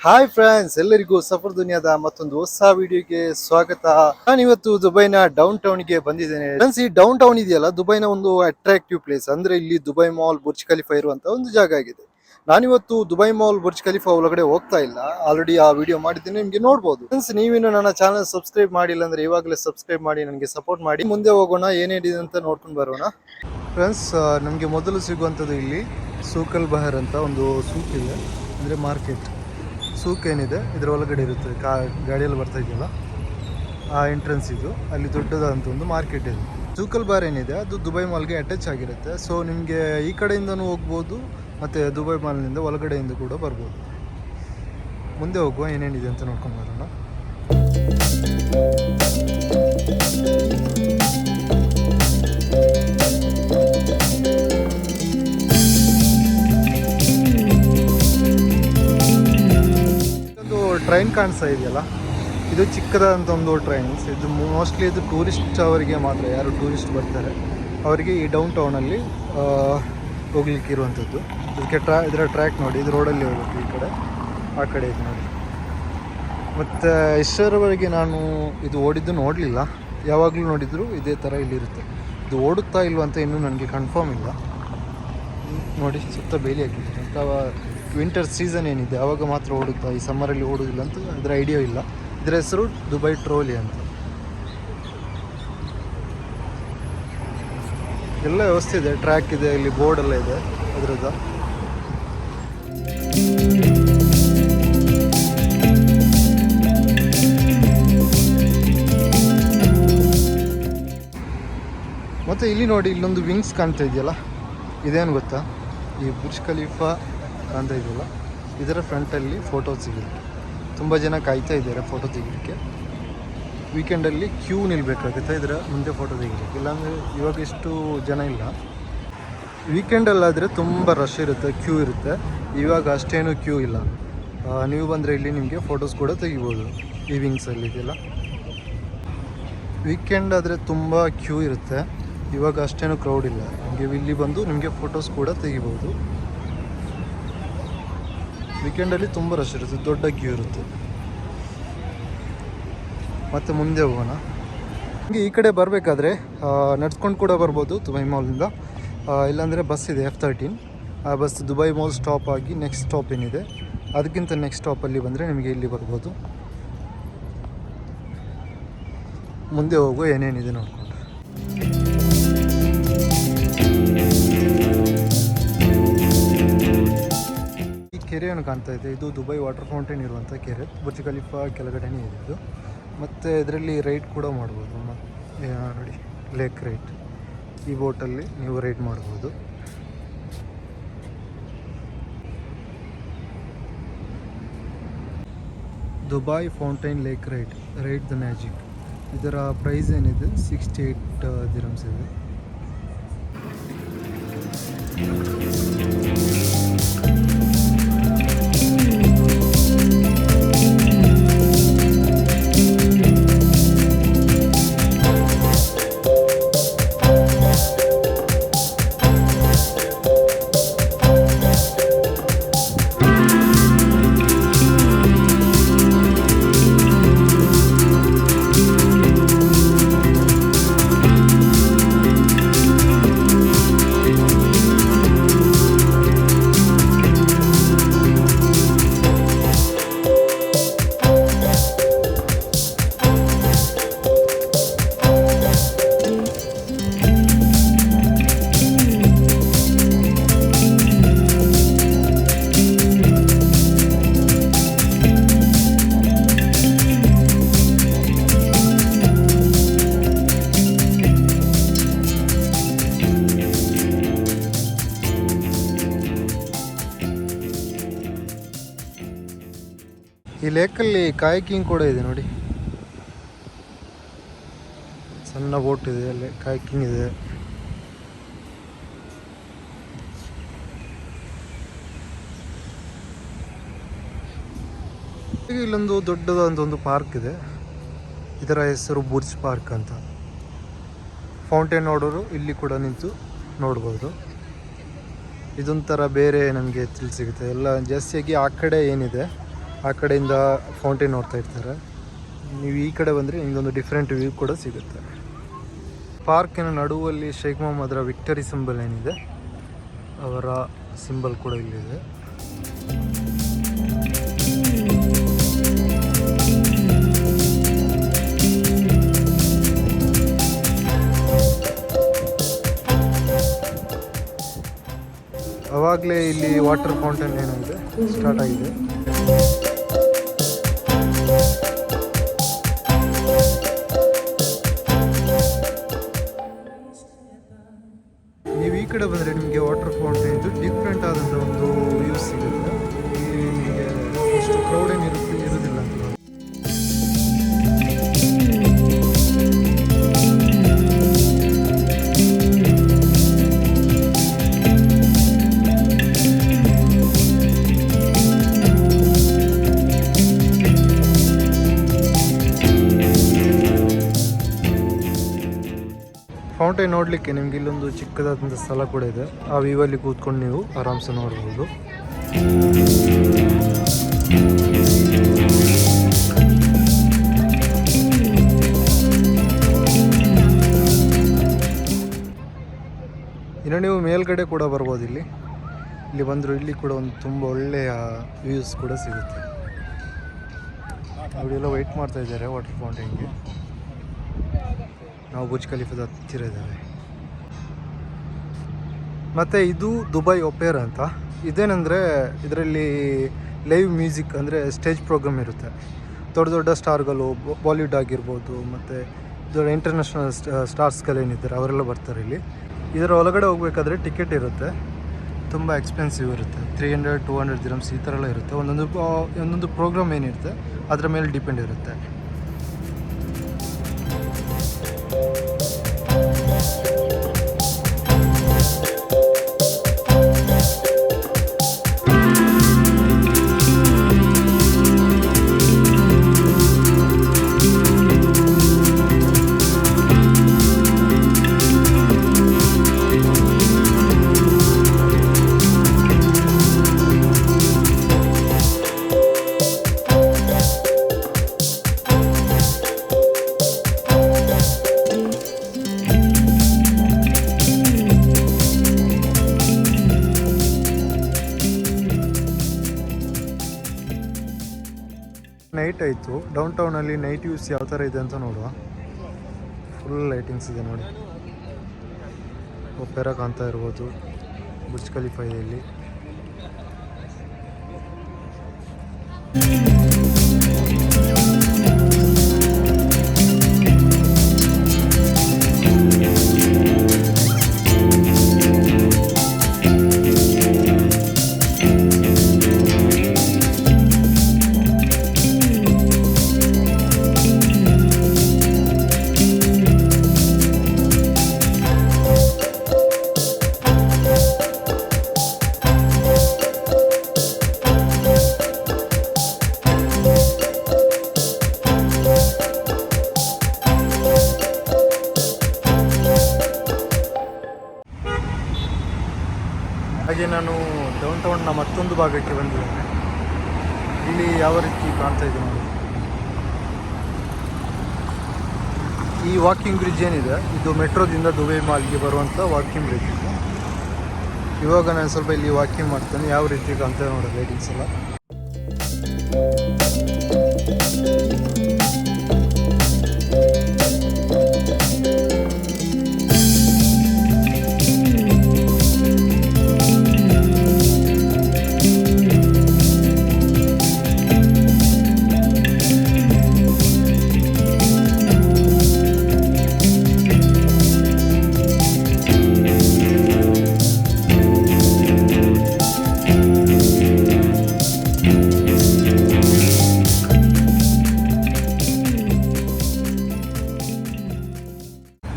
Hi friends, ಎಲ್ಲರಿಗೂ suffer ದುನಿಯಾದ ಮತ್ತೊಂದು ಹೊಸ ವಿಡಿಯೋಗೆ ಸ್ವಾಗತ. ನಾನು ಇವತ್ತು ದುಬೈನ ಡೌನ್ ಟೌನ್ಗೆ ಬಂದಿದ್ದೇನೆ. ಫ್ರೆಂಡ್ಸ್, ಈ ಡೌನ್ ಟೌನ್ ಇದೆಯಲ್ಲ, ದುಬೈನ ಒಂದು ಅಟ್ರಾಕ್ಟಿವ್ ಪ್ಲೇಸ್. ಅಂದ್ರೆ ಇಲ್ಲಿ ದುಬೈ ಮಾಲ್, ಬುರ್ಜ್ ಖಲೀಫಾ ಇರುವಂತ ಒಂದು ಜಾಗ ಆಗಿದೆ. ನಾನಿವತ್ತು ದುಬೈ ಮಾಲ್, ಬುರ್ಜ್ ಖಲೀಫಾ ಒಳಗಡೆ ಹೋಗ್ತಾ ಇಲ್ಲ. ಆಲ್ರೆಡಿ ಆ ವಿಡಿಯೋ ಮಾಡಿದ್ದೀನಿ, ನಿಮ್ಗೆ ನೋಡಬಹುದು. ಫ್ರೆಂಡ್ಸ್, ನೀವಿನ್ನು ನನ್ನ ಚಾನಲ್ ಸಬ್ಸ್ಕ್ರೈಬ್ ಮಾಡಿಲ್ಲ ಅಂದ್ರೆ ಇವಾಗಲೇ ಸಬ್ಸ್ಕ್ರೈಬ್ ಮಾಡಿ ನನಗೆ ಸಪೋರ್ಟ್ ಮಾಡಿ. ಮುಂದೆ ಹೋಗೋಣ, ಏನೇನಿದೆ ಅಂತ ನೋಡ್ಕೊಂಡು ಬರೋಣ. ಫ್ರೆಂಡ್ಸ್, ನಮಗೆ ಮೊದಲು ಸಿಗುವಂಥದ್ದು ಇಲ್ಲಿ ಸೂಕಲ್ ಬಹರ್ ಅಂತ ಒಂದು ಸೂಕ್ ಇದೆ, ಅಂದರೆ ಮಾರ್ಕೆಟ್. ಸೂಕ್ ಏನಿದೆ ಇದರ ಒಳಗಡೆ ಇರುತ್ತೆ, ಗಾಡಿಯಲ್ಲಿ ಬರ್ತಾ ಇದೆಯಲ್ಲ ಆ ಎಂಟ್ರೆನ್ಸ್ ಇದು. ಅಲ್ಲಿ ದೊಡ್ಡದಂತ ಒಂದು ಮಾರ್ಕೆಟ್ ಇದೆ. ಸೂಕಲ್ ಬಾರ್ ಏನಿದೆ ಅದು ದುಬೈ ಮಾಲ್ಗೆ ಅಟ್ಯಾಚ್ ಆಗಿರುತ್ತೆ. ಸೊ ನಿಮಗೆ ಈ ಕಡೆಯಿಂದನೂ ಹೋಗ್ಬೋದು, ಮತ್ತು ದುಬೈ ಮಾಲ್ನಿಂದ ಒಳಗಡೆಯಿಂದ ಕೂಡ ಬರ್ಬೋದು. ಮುಂದೆ ಹೋಗುವ, ಏನೇನಿದೆ ಅಂತ ನೋಡ್ಕೊಂಡು ಬರೋಣ. ಟ್ರೈನ್ ಕಾಣಿಸ್ತಾ ಇದೆಯಲ್ಲ, ಇದು ಚಿಕ್ಕದಾದಂಥ ಒಂದು ಟ್ರೈನ್ಸ್. ಇದು ಮೋಸ್ಟ್ಲಿ ಇದು ಟೂರಿಸ್ಟ್ ಅವರಿಗೆ ಮಾತ್ರ, ಯಾರು ಟೂರಿಸ್ಟ್ ಬರ್ತಾರೆ ಅವರಿಗೆ ಈ ಡೌನ್ ಟೌನಲ್ಲಿ ಹೋಗ್ಲಿಕ್ಕೆ ಇರುವಂಥದ್ದು. ಇದಕ್ಕೆ ಇದರ ಟ್ರ್ಯಾಕ್ ನೋಡಿ, ಇದು ರೋಡಲ್ಲಿ ಹೋಗುತ್ತೆ, ಈ ಕಡೆ ಆ ಕಡೆ ಇದು ನೋಡಿ. ಮತ್ತು ಇಷ್ಟರವರೆಗೆ ನಾನು ಇದು ಓಡಿದ್ದು ನೋಡಲಿಲ್ಲ, ಯಾವಾಗಲೂ ನೋಡಿದರೂ ಇದೇ ಥರ ಇಲ್ಲಿರುತ್ತೆ. ಇದು ಓಡುತ್ತಾ ಇಲ್ವಂತ ಇನ್ನೂ ನನಗೆ ಕನ್ಫರ್ಮ್ ಇಲ್ಲ. ನೋಡಿ, ಸುತ್ತ ಬೇಲಿ ಹಾಕಿರುತ್ತೆ. ಅಥವಾ ವಿಂಟರ್ ಸೀಸನ್ ಏನಿದೆ ಆವಾಗ ಮಾತ್ರ ಓಡುತ್ತಾ, ಈ ಸಮ್ಮರಲ್ಲಿ ಓಡುವುದಿಲ್ಲ ಅಂತ ಅದರ ಐಡಿಯಾ ಇಲ್ಲ. ಇದರ ಹೆಸರು ದುಬೈ ಟ್ರೋಲಿ ಅಂತ. ಎಲ್ಲ ವ್ಯವಸ್ಥೆ ಇದೆ, ಟ್ರ್ಯಾಕ್ ಇದೆ, ಇಲ್ಲಿ ಬೋರ್ಡ್ ಎಲ್ಲ ಇದೆ ಅದರದ್ದು. ಮತ್ತು ಇಲ್ಲಿ ನೋಡಿ, ಇಲ್ಲೊಂದು ವಿಂಗ್ಸ್ ಕಾಣ್ತಾ ಇದೆಯಲ್ಲ, ಇದೇನು ಗೊತ್ತಾ, ಈ ಬುರ್ಜ್ ಖಲೀಫಾ ಅಂತ ಇದೆಯಲ್ಲ, ಇದರ ಫ್ರಂಟಲ್ಲಿ ಫೋಟೋ ತೆಗಿಲಿಕ್ಕೆ ತುಂಬ ಜನ ಕಾಯ್ತಾ ಇದ್ದಾರೆ. ಫೋಟೋ ತೆಗಿಲಿಕ್ಕೆ ವೀಕೆಂಡಲ್ಲಿ ಕ್ಯೂ ನಿಲ್ಲಬೇಕಾಗುತ್ತೆ ಇದರ ಮುಂದೆ ಫೋಟೋ ತೆಗಿಲಿಕ್ಕೆ. ಇಲ್ಲಾಂದರೆ ಇವಾಗ ಇಷ್ಟು ಜನ ಇಲ್ಲ. ವೀಕೆಂಡಲ್ಲಾದರೆ ತುಂಬ ರಶ್ ಇರುತ್ತೆ, ಕ್ಯೂ ಇರುತ್ತೆ. ಇವಾಗ ಅಷ್ಟೇನು ಕ್ಯೂ ಇಲ್ಲ. ನೀವು ಬಂದರೆ ಇಲ್ಲಿ ನಿಮಗೆ ಫೋಟೋಸ್ ಕೂಡ ತೆಗಿಬೋದು. ಈ ವಿಂಗ್ಸಲ್ಲಿ ಇದೆಯಲ್ಲ, ವೀಕೆಂಡ್ ಆದರೆ ತುಂಬ ಕ್ಯೂ ಇರುತ್ತೆ. ಇವಾಗ ಅಷ್ಟೇನು ಕ್ರೌಡ್ ಇಲ್ಲ. ನಿಮಗೆ ಇಲ್ಲಿ ಬಂದು ನಿಮಗೆ ಫೋಟೋಸ್ ಕೂಡ ತೆಗಿಬೋದು. ವೀಕೆಂಡಲ್ಲಿ ತುಂಬ ರಶ್ ಇರುತ್ತೆ, ದೊಡ್ಡ ಕ್ಯೂ ಇರುತ್ತೆ. ಮತ್ತು ಮುಂದೆ ಹೋಗೋಣ. ನಿಮಗೆ ಈ ಕಡೆ ಬರಬೇಕಾದ್ರೆ ನಡ್ಸ್ಕೊಂಡು ಕೂಡ ಬರ್ಬೋದು ದುಬೈ ಮಾಲ್ನಿಂದ. ಇಲ್ಲಾಂದರೆ ಬಸ್ ಇದೆ F13. ಆ ಬಸ್ ದುಬೈ ಮಾಲ್ ಸ್ಟಾಪ್ ಆಗಿ ನೆಕ್ಸ್ಟ್ ಸ್ಟಾಪ್ ಏನಿದೆ ಅದಕ್ಕಿಂತ ನೆಕ್ಸ್ಟ್ ಸ್ಟಾಪಲ್ಲಿ ಬಂದರೆ ನಿಮಗೆ ಇಲ್ಲಿ ಬರ್ಬೋದು. ಮುಂದೆ ಹೋಗೋ, ಏನೇನಿದೆ ನೋಡ್ಕೊಂಡು. ಕೆರೆಯನ್ನು ಕಾಣ್ತಾ ಇದೆ, ಇದು ದುಬೈ ವಾಟರ್ ಫೌಂಟೇನ್ ಇರುವಂಥ ಕೆರೆ. ಬುರ್ಜ್ ಖಲೀಫಾ ಕೆಳಗಡೆನೇ ಇದೆ ಇದು. ಮತ್ತು ಇದರಲ್ಲಿ ರೈಡ್ ಕೂಡ ಮಾಡ್ಬೋದು. ನೋಡಿ, ಲೇಕ್ ರೈಡ್. ಈ ಬೋಟಲ್ಲಿ ನೀವು ರೈಡ್ ಮಾಡ್ಬೋದು. Dubai fountain lake ride the magic. ಇದರ ಪ್ರೈಸ್ ಏನಿದೆ 68 ದಿರಮ್ಸ್ ಇದೆ. ಈ ಲೇಕಲ್ಲಿ ಕಾಯಕಿಂಗ್ ಕೂಡ ಇದೆ ನೋಡಿ, ಸಣ್ಣ ಬೋಟ್ ಇದೆ, ಅಲ್ಲಿ ಕಾಯಕಿಂಗ್ ಇದೆ. ಇಲ್ಲೊಂದು ದೊಡ್ಡದಾದಂಥ ಒಂದು ಪಾರ್ಕ್ ಇದೆ, ಇದರ ಹೆಸರು ಬುರ್ಜ್ ಪಾರ್ಕ್ ಅಂತ. ಫೌಂಟೇನ್ ನೋಡೋರು ಇಲ್ಲಿ ಕೂಡ ನಿಂತು ನೋಡ್ಬೋದು. ಇದೊಂಥರ ಬೇರೆ ನಮಗೆ ಸಿಗುತ್ತೆ ಎಲ್ಲ ಜಾಸ್ತಿಯಾಗಿ ಆ ಕಡೆ ಏನಿದೆ ಆ ಕಡೆಯಿಂದ ಫೌಂಟೇನ್ ನೋಡ್ತಾ ಇರ್ತಾರೆ. ನೀವು ಈ ಕಡೆ ಬಂದರೆ ನಿಮಗೊಂದು ಡಿಫ್ರೆಂಟ್ ವ್ಯೂ ಕೂಡ ಸಿಗುತ್ತೆ. ಪಾರ್ಕಿನ ನಡುವಲ್ಲಿ ಶೇಖ್ ಮೊಹಮ್ಮದರ ವಿಕ್ಟರಿ ಸಿಂಬಲ್ ಏನಿದೆ ಅವರ ಸಿಂಬಲ್ ಕೂಡ ಇಲ್ಲಿದೆ. ಅವಾಗಲೇ ಇಲ್ಲಿ ವಾಟರ್ ಫೌಂಟೇನ್ ಏನಿದೆ ಸ್ಟಾರ್ಟ್ ಆಗಿದೆ. ನೀವು ಈ ಕಡೆ ಬಂದರೆ ನಿಮಗೆ ವಾಟರ್ ಫೌಂಟೇನ್ ಇದು ಡಿಫ್ರೆಂಟ್ ಆದಂಥ ಒಂದು ವ್ಯೂಸ್ ಸಿಗುತ್ತೆ. ಇಲ್ಲಿ ನಿಮಗೆ ಅಷ್ಟು ಕ್ರೌಡ್ ಏನು ಇರೋದಿಲ್ಲ ಅಂತ. ಫೌಂಟೇನ್ ನೋಡಲಿಕ್ಕೆ ನಿಮ್ಗೆ ಇಲ್ಲೊಂದು ಚಿಕ್ಕದಾದಂಥ ಸ್ಥಳ ಕೂಡ ಇದೆ. ಆ ವ್ಯೂವಲ್ಲಿ ಕೂತ್ಕೊಂಡು ನೀವು ಆರಾಮ್ಸೆ ನೋಡ್ಬೋದು. ಇನ್ನು ನೀವು ಮೇಲ್ಗಡೆ ಕೂಡ ಬರ್ಬೋದು. ಇಲ್ಲಿ ಬಂದರೂ ಇಲ್ಲಿ ಕೂಡ ಒಂದು ತುಂಬ ಒಳ್ಳೆಯ ವ್ಯೂಸ್ ಕೂಡ ಸಿಗುತ್ತೆ. ಅವರೆಲ್ಲ ವೆಯ್ಟ್ ಮಾಡ್ತಾ ಇದ್ದಾರೆ ವಾಟರ್ ಫೌಂಟೇನ್ಗೆ. ನಾವು ಬುರ್ಜ್ ಖಲೀಫಾದ ಹತ್ತಿರ ಇದ್ದೇವೆ. ಮತ್ತು ಇದು ದುಬೈ ಒಪೇರಾ ಅಂತ. ಇದೇನೆಂದರೆ ಇದರಲ್ಲಿ ಲೈವ್ ಮ್ಯೂಸಿಕ್ ಅಂದರೆ ಸ್ಟೇಜ್ ಪ್ರೋಗ್ರಾಮ್ ಇರುತ್ತೆ. ದೊಡ್ಡ ದೊಡ್ಡ ಸ್ಟಾರ್ಗಳು, ಬಾಲಿವುಡ್ ಆಗಿರ್ಬೋದು, ಮತ್ತು ದೊಡ್ಡ ಇಂಟರ್ನ್ಯಾಷನಲ್ ಸ್ಟಾರ್ಸ್ಗಳೇನಿದ್ದಾರೆ ಅವರೆಲ್ಲ ಬರ್ತಾರೆ ಇಲ್ಲಿ. ಇದರ ಒಳಗಡೆ ಹೋಗಬೇಕಾದ್ರೆ ಟಿಕೆಟ್ ಇರುತ್ತೆ. ತುಂಬ ಎಕ್ಸ್ಪೆನ್ಸಿವ್ ಇರುತ್ತೆ. 300-200 ದಿರಮ್ಸ್ ಈ ಥರ ಎಲ್ಲ ಇರುತ್ತೆ. ಒಂದೊಂದು ಪ್ರೋಗ್ರಾಮ್ ಏನಿರುತ್ತೆ ಅದರ ಮೇಲೆ ಡಿಪೆಂಡ್ ಇರುತ್ತೆ. ನೈಟ್ ಆಯಿತು. ಡೌನ್ ಟೌನಲ್ಲಿ ನೈಟ್ ವ್ಯೂಸ್ ಯಾವ ಥರ ಇದೆ ಅಂತ ನೋಡುವ. ಫುಲ್ ಲೈಟಿಂಗ್ಸ್ ಇದೆ ನೋಡಿ. ಒಪೆರಾ ಕಾಣ್ತಾ ಇರ್ಬೋದು. ಬುರ್ಜ್ ಖಲೀಫಾ ಇದೆ ಇಲ್ಲಿ. ಹಾಗೆ ನಾನು ಡೌನ್ ಟೌನ್ನ ಮತ್ತೊಂದು ಭಾಗಕ್ಕೆ ಬಂದಿದ್ದೇನೆ. ಇಲ್ಲಿ ಯಾವ ರೀತಿ ಕಾಣ್ತಾ ಇದೆ ನೋಡಿ. ಈ ವಾಕಿಂಗ್ ಬ್ರಿಡ್ಜ್ ಏನಿದೆ ಇದು ಮೆಟ್ರೋದಿಂದ ದುಬೈ ಮಾಲ್ಗೆ ಬರುವಂಥ ವಾಕಿಂಗ್ ಬ್ರಿಡ್ಜ್. ಇವಾಗ ನಾನು ಸ್ವಲ್ಪ ಇಲ್ಲಿ ವಾಕಿಂಗ್ ಮಾಡ್ತೇನೆ. ಯಾವ ರೀತಿ ಕಾಣ್ತಾ ನೋಡಿ ಲೈಟಿಂಗ್ಸ್ ಎಲ್ಲ.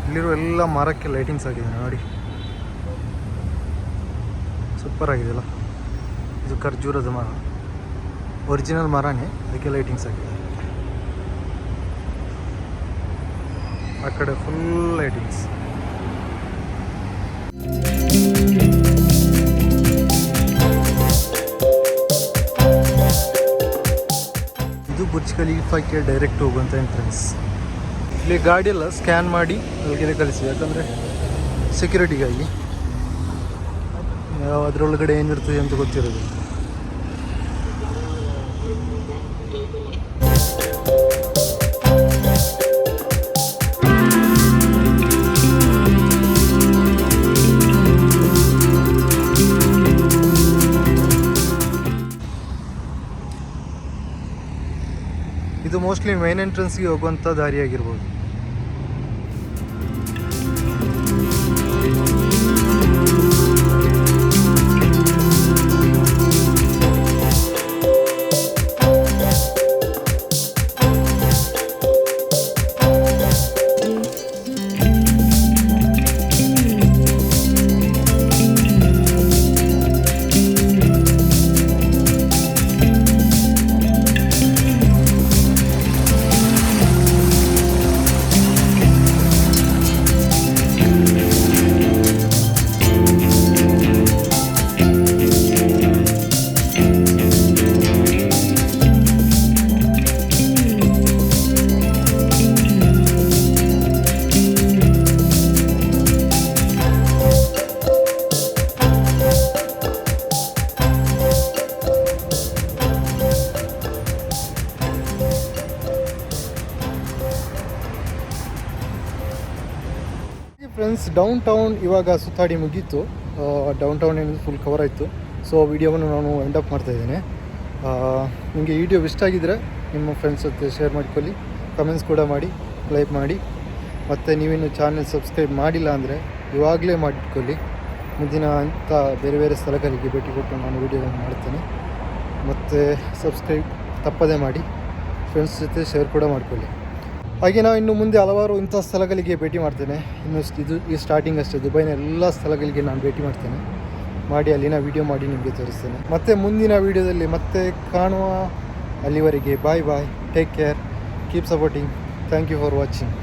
ಇಲ್ಲಿರೋ ಎಲ್ಲ ಮರಕ್ಕೆ ಲೈಟಿಂಗ್ಸ್ ಆಗಿದೆ ನೋಡಿ. ಸೂಪರ್ ಆಗಿದೆಯಲ್ಲ. ಇದು ಖರ್ಜೂರದ ಮರ, ಒರಿಜಿನಲ್ ಮರನೇ, ಅದಕ್ಕೆ ಲೈಟಿಂಗ್ಸ್ ಆಗಿದೆ. ಆ ಕಡೆ ಫುಲ್ ಲೈಟಿಂಗ್ಸ್. ಖಲೀಫಾಕ್ಕೆ ಡೈರೆಕ್ಟ್ ಹೋಗುವಂಥ ಎಂಟ್ರೆನ್ಸ್. ಇಲ್ಲಿ ಗಾಡಿ ಎಲ್ಲ ಸ್ಕ್ಯಾನ್ ಮಾಡಿ ಅಲ್ಲಿಗೆ ಕಳಿಸಿ, ಯಾಕಂದರೆ ಸೆಕ್ಯೂರಿಟಿಗಾಗಿ ಅದರೊಳಗಡೆ ಏನಿರ್ತದೆ ಅಂತ ಗೊತ್ತಿರೋದು. ಇದು ಮೋಸ್ಟ್ಲಿ ಮೇನ್ ಎಂಟ್ರೆನ್ಸ್ಗೆ ಹೋಗುವಂಥ ದಾರಿಯಾಗಿರ್ಬೋದು. ಫ್ರೆಂಡ್ಸ್, ಡೌನ್ ಟೌನ್ ಇವಾಗ ಸುತ್ತಾಡಿ ಮುಗೀತು. ಡೌನ್ ಟೌನ್ ಏನಿದೆ ಫುಲ್ ಕವರ್ ಆಯಿತು. ಸೊ ವಿಡಿಯೋವನ್ನು ನಾನು ಎಂಡ್ ಅಪ್ ಮಾಡ್ತಾಯಿದ್ದೇನೆ. ನಿಮಗೆ ಈ ವಿಡಿಯೋ ಇಷ್ಟ ಆಗಿದ್ದರೆ ನಿಮ್ಮ ಫ್ರೆಂಡ್ಸ್ ಜೊತೆ ಶೇರ್ ಮಾಡಿಕೊಳ್ಳಿ, ಕಮೆಂಟ್ಸ್ ಕೂಡ ಮಾಡಿ, ಲೈಕ್ ಮಾಡಿ. ಮತ್ತು ನೀವಿನ್ನು ಚಾನೆಲ್ ಸಬ್ಸ್ಕ್ರೈಬ್ ಮಾಡಿಲ್ಲ ಅಂದರೆ ಇವಾಗಲೇ ಮಾಡಿಟ್ಕೊಳ್ಳಿ. ಮುಂದಿನ ಅಂಥ ಬೇರೆ ಬೇರೆ ಸ್ಥಳಗಳಿಗೆ ಭೇಟಿ ಕೊಟ್ಟು ನಾನು ವಿಡಿಯೋವನ್ನು ಮಾಡ್ತೇನೆ. ಮತ್ತು ಸಬ್ಸ್ಕ್ರೈಬ್ ತಪ್ಪದೇ ಮಾಡಿ, ಫ್ರೆಂಡ್ಸ್ ಜೊತೆ ಶೇರ್ ಕೂಡ ಮಾಡಿಕೊಳ್ಳಿ. ಹಾಗೆ ನಾವು ಇನ್ನು ಮುಂದೆ ಹಲವಾರು ಇಂಥ ಸ್ಥಳಗಳಿಗೆ ಭೇಟಿ ಮಾಡ್ತೇನೆ. ಇನ್ನು ಇದು ಈ ಸ್ಟಾರ್ಟಿಂಗ್ ಅಷ್ಟೇ. ದುಬೈನ ಎಲ್ಲ ಸ್ಥಳಗಳಿಗೆ ನಾನು ಭೇಟಿ ಮಾಡ್ತೇನೆ, ಮಾಡಿ ಅಲ್ಲಿನ ವಿಡಿಯೋ ಮಾಡಿ ನಿಮಗೆ ತೋರಿಸ್ತೇನೆ. ಮತ್ತು ಮುಂದಿನ ವಿಡಿಯೋದಲ್ಲಿ ಮತ್ತೆ ಕಾಣುವ. ಅಲ್ಲಿವರೆಗೆ bye bye, take care, keep supporting. Thank you for watching.